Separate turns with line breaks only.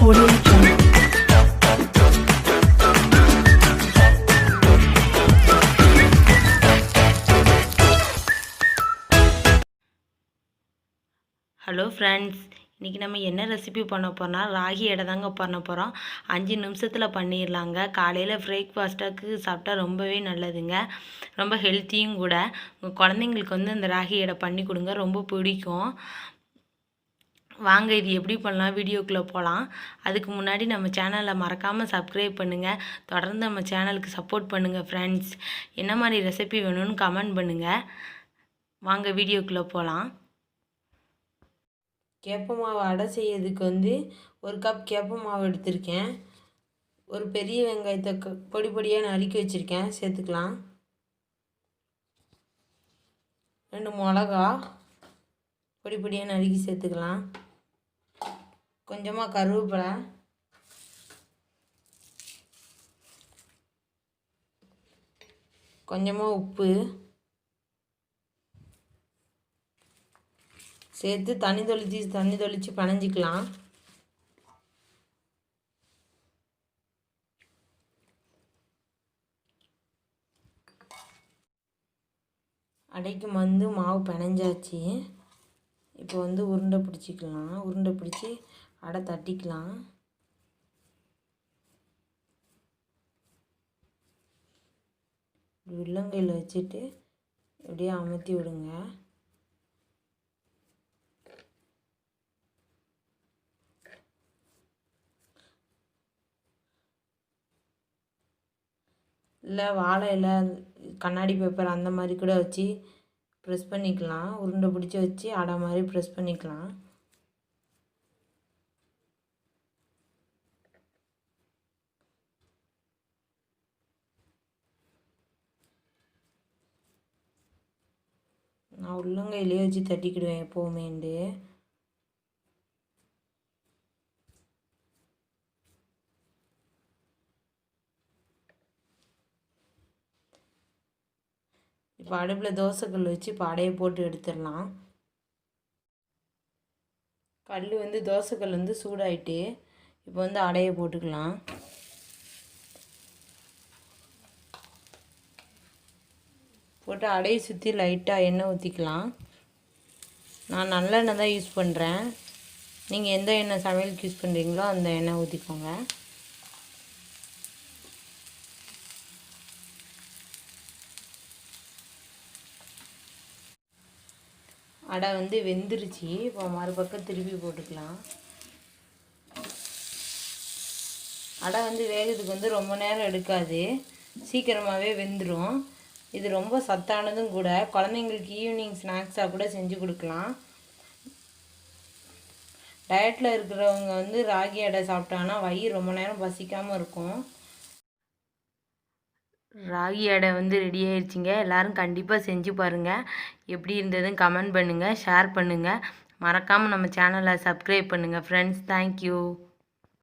Audio Jungle. Hello friends, இன்றைக்கி நம்ம என்ன ரெசிபி பண்ண போகிறோம்னா ராகி அடை தாங்க பண்ண போகிறோம். 5 நிமிஷத்தில் பண்ணிடலாங்க. காலையில் பிரேக்ஃபாஸ்ட்டாக்கு சாப்பிட்டா ரொம்பவே நல்லதுங்க, ரொம்ப ஹெல்த்தியும் கூட. உங்கள் குழந்தைங்களுக்கு வந்து இந்த ராகி அடை பண்ணி கொடுங்க, ரொம்ப பிடிக்கும். வாங்க இது எப்படி பண்ணலாம் வீடியோக்குள்ளே போகலாம். அதுக்கு முன்னாடி நம்ம சேனலை மறக்காமல் சப்ஸ்கிரைப் பண்ணுங்கள், தொடர்ந்து நம்ம சேனலுக்கு சப்போர்ட் பண்ணுங்கள் ஃப்ரெண்ட்ஸ். என்ன மாதிரி ரெசிபி வேணும்னு கமெண்ட் பண்ணுங்கள். வாங்க வீடியோக்குள்ளே போகலாம். கேப்ப மாவு அடை செய்யறதுக்கு வந்து 1 கப் கேப்ப மாவு எடுத்திருக்கேன். ஒரு பெரிய வெங்காயத்தை பொடி பொடியாக நறுக்கி வச்சுருக்கேன், சேர்த்துக்கலாம். 2 மிளகா பொடி பொடியாக நறுக்கி சேர்த்துக்கலாம். கொஞ்சமாக கருவேப்பிலை, கொஞ்சமாக உப்பு சேர்த்து தண்ணி தொளிச்சு பனைஞ்சிக்கலாம். அடைக்கு வந்து மாவு பிணைஞ்சாச்சு. இப்போ வந்து உருண்டை பிடிச்சிக்கலாம். உருண்டை பிடிச்சி அடை தட்டிக்கலாம். உள்ளங்கையில் வச்சுட்டு இப்படியே அமுத்தி விடுங்க. இல்லை வாழை இலை, கண்ணாடி பேப்பர் அந்த மாதிரி கூட வச்சு ப்ரெஸ் பண்ணிக்கலாம். உருண்டை பிடிச்சி வச்சு அடை மாதிரி ப்ரெஸ் பண்ணிக்கலாம். நான் உள்ளங்கையிலே வச்சு தட்டிக்கிடுவேன் எப்போவுமேண்டு. இப்போ அடுப்பில் தோசைக்கல் வச்சு இப்போ அடையை போட்டு எடுத்துடலாம். கல் வந்து தோசைக்கல் வந்து சூடாயிட்டு இப்போ வந்து அடையை போட்டுக்கலாம். போட்டு அடையை சுற்றி லைட்டாக எண்ணெய் ஊற்றிக்கலாம். நான் நல்லெண்ணெய் தான் யூஸ் பண்ணுறேன். நீங்கள் எந்த எண்ணெய் சமையலுக்கு யூஸ் பண்ணுறீங்களோ அந்த எண்ணெய் ஊற்றிக்கோங்க. அடை வந்து வெந்துருச்சு. இப்போ மறுபக்கம் திருப்பி போட்டுக்கலாம். அடை வந்து வேகிறதுக்கு வந்து ரொம்ப நேரம் எடுக்காது, சீக்கிரமாகவே வெந்துடும். இது ரொம்ப சத்தானதும் கூட. குழந்தைங்களுக்கு ஈவினிங் ஸ்நாக்ஸாக கூட செஞ்சு கொடுக்கலாம். டயட்டில் இருக்கிறவங்க வந்து ராகி அடை சாப்பிட்டாங்கன்னா வயிறு ரொம்ப நேரம் பசிக்காமல் இருக்கும். ராகி அடை வந்து ரெடி ஆயிடுச்சுங்க. எல்லோரும் கண்டிப்பாக செஞ்சு பாருங்கள். எப்படி இருந்ததுன்னு கமெண்ட் பண்ணுங்கள், ஷேர் பண்ணுங்கள். மறக்காமல் நம்ம சேனலை சப்ஸ்கிரைப் பண்ணுங்கள் ஃப்ரெண்ட்ஸ். தேங்க்யூ.